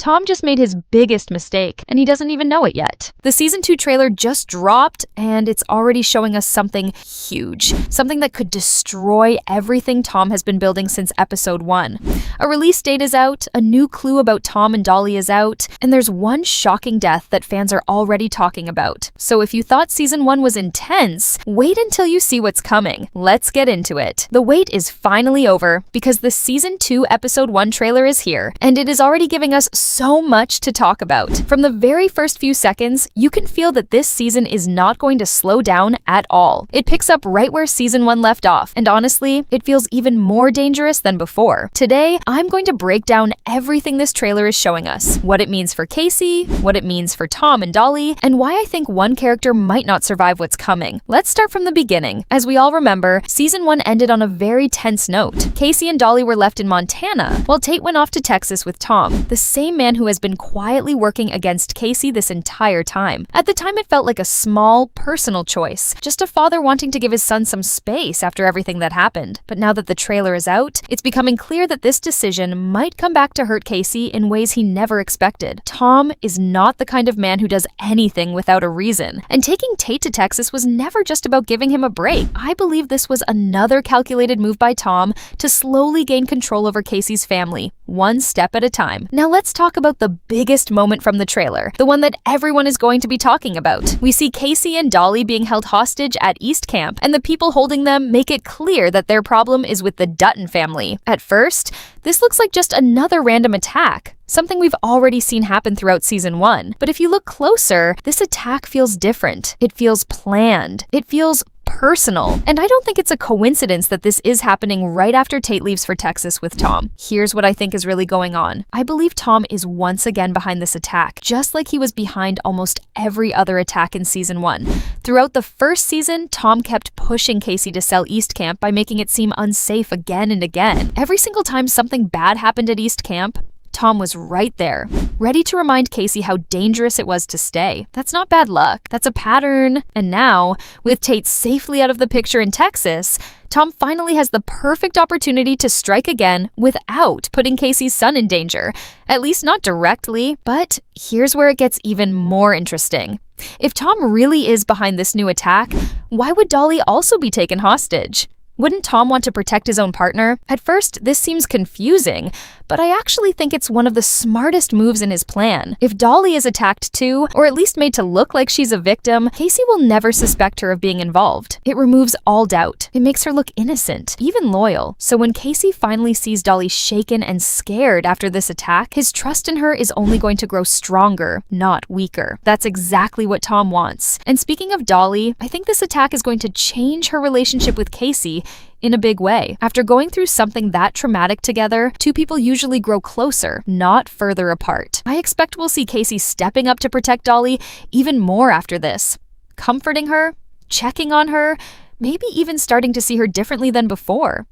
Tom just made his biggest mistake, and he doesn't even know it yet. The Season 2 trailer just dropped, and it's already showing us something huge. Something that could destroy everything Tom has been building since Episode 1. A release date is out, a new clue about Tom and Dolly is out, and there's one shocking death that fans are already talking about. So if you thought Season 1 was intense, wait until you see what's coming. Let's get into it. The wait is finally over, because the Season 2 Episode 1 trailer is here, and it is already giving us so much to talk about. From the very first few seconds, you can feel that this season is not going to slow down at all. It picks up right where Season 1 left off, and honestly, it feels even more dangerous than before. Today, I'm going to break down everything this trailer is showing us, what it means for Kayce, what it means for Tom and Dolly, and why I think one character might not survive what's coming. Let's start from the beginning. As we all remember, Season 1 ended on a very tense note. Kayce and Dolly were left in Montana, while Tate went off to Texas with Tom, the same man who has been quietly working against Kayce this entire time. At the time, it felt like a small, personal choice, just a father wanting to give his son some space after everything that happened. But now that the trailer is out, it's becoming clear that this decision might come back to hurt Kayce in ways he never expected. Tom is not the kind of man who does anything without a reason, and taking Tate to Texas was never just about giving him a break. I believe this was another calculated move by Tom to slowly gain control over Kayce's family, one step at a time. Now let's talk about the biggest moment from the trailer, the one that everyone is going to be talking about. We see Kayce and Dolly being held hostage at East Camp, and the people holding them make it clear that their problem is with the Dutton family. At first, this looks like just another random attack, something we've already seen happen throughout Season 1. But if you look closer, this attack feels different. It feels planned. It feels personal. And I don't think it's a coincidence that this is happening right after Tate leaves for Texas with Tom. Here's what I think is really going on. I believe Tom is once again behind this attack, just like he was behind almost every other attack in Season 1. Throughout the first season, Tom kept pushing Kayce to sell East Camp by making it seem unsafe again and again. Every single time something bad happened at East Camp, Tom was right there, ready to remind Kayce how dangerous it was to stay. That's not bad luck, that's a pattern. And now, with Tate safely out of the picture in Texas, Tom finally has the perfect opportunity to strike again without putting Kayce's son in danger. At least not directly, but here's where it gets even more interesting. If Tom really is behind this new attack, why would Dolly also be taken hostage? Wouldn't Tom want to protect his own partner? At first, this seems confusing, but I actually think it's one of the smartest moves in his plan. If Dolly is attacked too, or at least made to look like she's a victim, Kayce will never suspect her of being involved. It removes all doubt. It makes her look innocent, even loyal. So when Kayce finally sees Dolly shaken and scared after this attack, his trust in her is only going to grow stronger, not weaker. That's exactly what Tom wants. And speaking of Dolly, I think this attack is going to change her relationship with Kayce in a big way. After going through something that traumatic together, two people usually grow closer, not further apart. I expect we'll see Kayce stepping up to protect Dolly even more after this, comforting her, checking on her, maybe even starting to see her differently than before.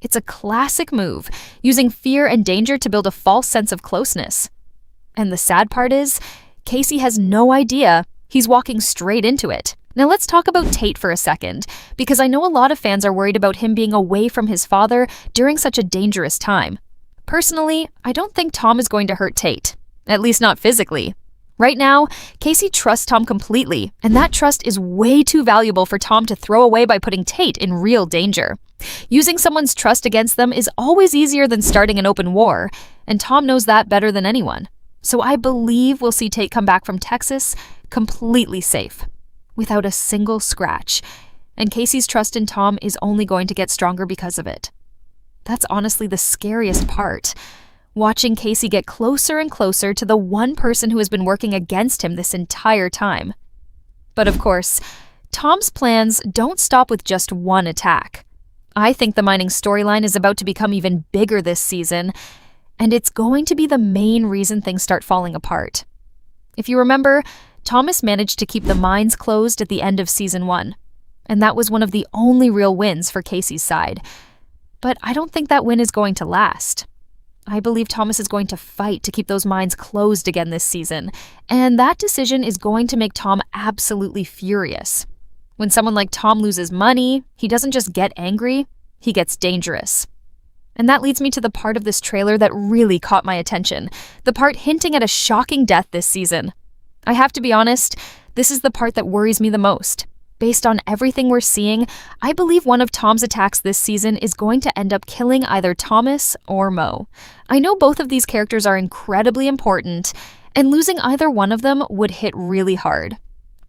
It's a classic move, using fear and danger to build a false sense of closeness. And the sad part is, Kayce has no idea he's walking straight into it. Now let's talk about Tate for a second, because I know a lot of fans are worried about him being away from his father during such a dangerous time. Personally, I don't think Tom is going to hurt Tate, at least not physically. Right now, Kayce trusts Tom completely, and that trust is way too valuable for Tom to throw away by putting Tate in real danger. Using someone's trust against them is always easier than starting an open war, and Tom knows that better than anyone. So I believe we'll see Tate come back from Texas completely safe, without a single scratch, and Kayce's trust in Tom is only going to get stronger because of it. That's honestly the scariest part, watching Kayce get closer and closer to the one person who has been working against him this entire time. But of course, Tom's plans don't stop with just one attack. I think the mining storyline is about to become even bigger this season, and it's going to be the main reason things start falling apart. If you remember, Thomas managed to keep the mines closed at the end of Season 1, and that was one of the only real wins for Kayce's side. But I don't think that win is going to last. I believe Thomas is going to fight to keep those mines closed again this season, and that decision is going to make Tom absolutely furious. When someone like Tom loses money, he doesn't just get angry, he gets dangerous. And that leads me to the part of this trailer that really caught my attention, the part hinting at a shocking death this season. I have to be honest, this is the part that worries me the most. Based on everything we're seeing, I believe one of Tom's attacks this season is going to end up killing either Thomas or Mo. I know both of these characters are incredibly important, and losing either one of them would hit really hard.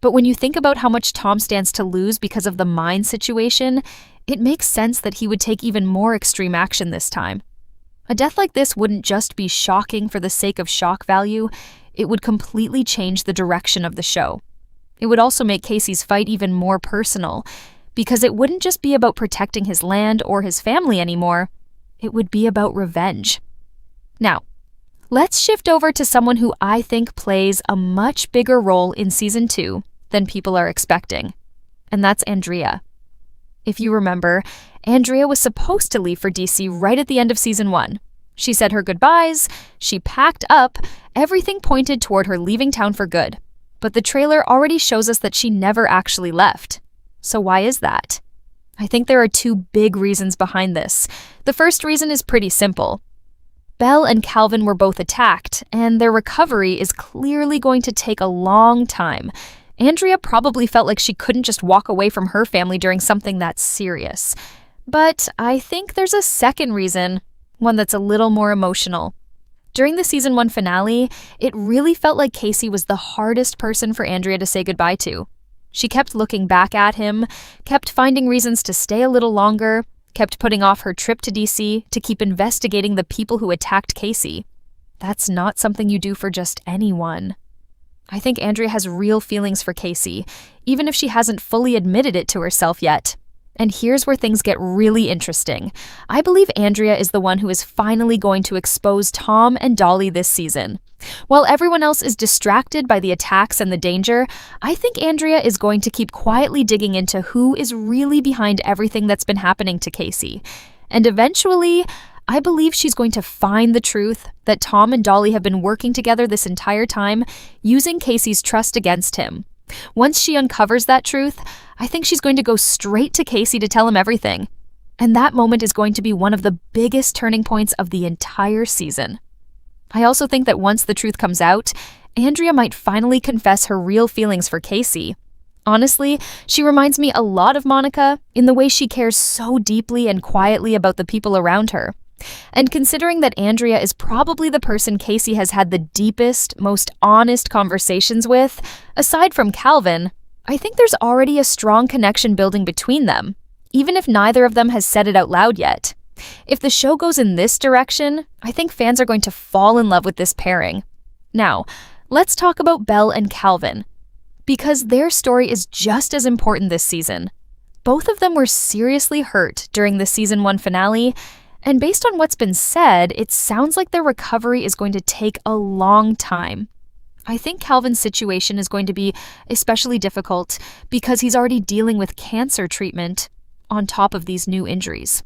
But when you think about how much Tom stands to lose because of the mine situation, it makes sense that he would take even more extreme action this time. A death like this wouldn't just be shocking for the sake of shock value, it would completely change the direction of the show. It would also make Kayce's fight even more personal, because it wouldn't just be about protecting his land or his family anymore, it would be about revenge. Now, let's shift over to someone who I think plays a much bigger role in Season 2 than people are expecting, and that's Andrea. If you remember, Andrea was supposed to leave for DC right at the end of Season 1. She said her goodbyes, she packed up, everything pointed toward her leaving town for good. But the trailer already shows us that she never actually left. So why is that? I think there are two big reasons behind this. The first reason is pretty simple. Belle and Calvin were both attacked, and their recovery is clearly going to take a long time. Andrea probably felt like she couldn't just walk away from her family during something that serious. But I think there's a second reason, one that's a little more emotional. During the Season 1 finale, it really felt like Kayce was the hardest person for Andrea to say goodbye to. She kept looking back at him, kept finding reasons to stay a little longer, kept putting off her trip to DC to keep investigating the people who attacked Kayce. That's not something you do for just anyone. I think Andrea has real feelings for Kayce, even if she hasn't fully admitted it to herself yet. And here's where things get really interesting. I believe Andrea is the one who is finally going to expose Tom and Dolly this season. While everyone else is distracted by the attacks and the danger, I think Andrea is going to keep quietly digging into who is really behind everything that's been happening to Kayce. And eventually, I believe she's going to find the truth that Tom and Dolly have been working together this entire time, using Kayce's trust against him. Once she uncovers that truth, I think she's going to go straight to Kayce to tell him everything. And that moment is going to be one of the biggest turning points of the entire season. I also think that once the truth comes out, Andrea might finally confess her real feelings for Kayce. Honestly, she reminds me a lot of Monica in the way she cares so deeply and quietly about the people around her. And considering that Andrea is probably the person Kayce has had the deepest, most honest conversations with, aside from Calvin, I think there's already a strong connection building between them, even if neither of them has said it out loud yet. If the show goes in this direction, I think fans are going to fall in love with this pairing. Now, let's talk about Belle and Calvin, because their story is just as important this season. Both of them were seriously hurt during the Season 1 finale, and based on what's been said, it sounds like their recovery is going to take a long time. I think Calvin's situation is going to be especially difficult because he's already dealing with cancer treatment on top of these new injuries.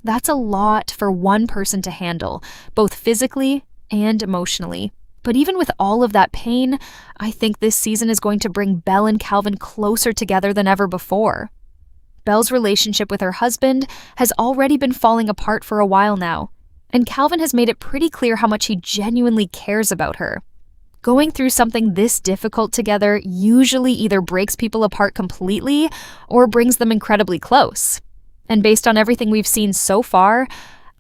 That's a lot for one person to handle, both physically and emotionally. But even with all of that pain, I think this season is going to bring Belle and Calvin closer together than ever before. Belle's relationship with her husband has already been falling apart for a while now, and Calvin has made it pretty clear how much he genuinely cares about her. Going through something this difficult together usually either breaks people apart completely or brings them incredibly close. And based on everything we've seen so far,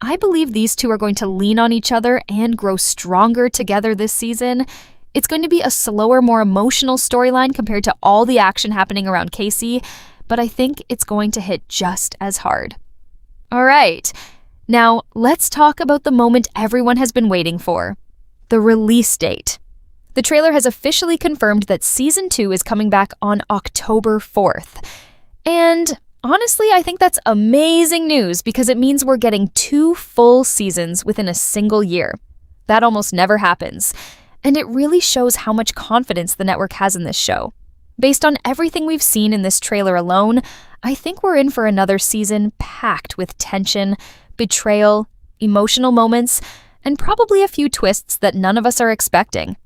I believe these two are going to lean on each other and grow stronger together this season. It's going to be a slower, more emotional storyline compared to all the action happening around Kayce, but I think it's going to hit just as hard. All right, now let's talk about the moment everyone has been waiting for, the release date. The trailer has officially confirmed that Season 2 is coming back on October 4th. And honestly, I think that's amazing news because it means we're getting 2 full seasons within a single year. That almost never happens. And it really shows how much confidence the network has in this show. Based on everything we've seen in this trailer alone, I think we're in for another season packed with tension, betrayal, emotional moments, and probably a few twists that none of us are expecting.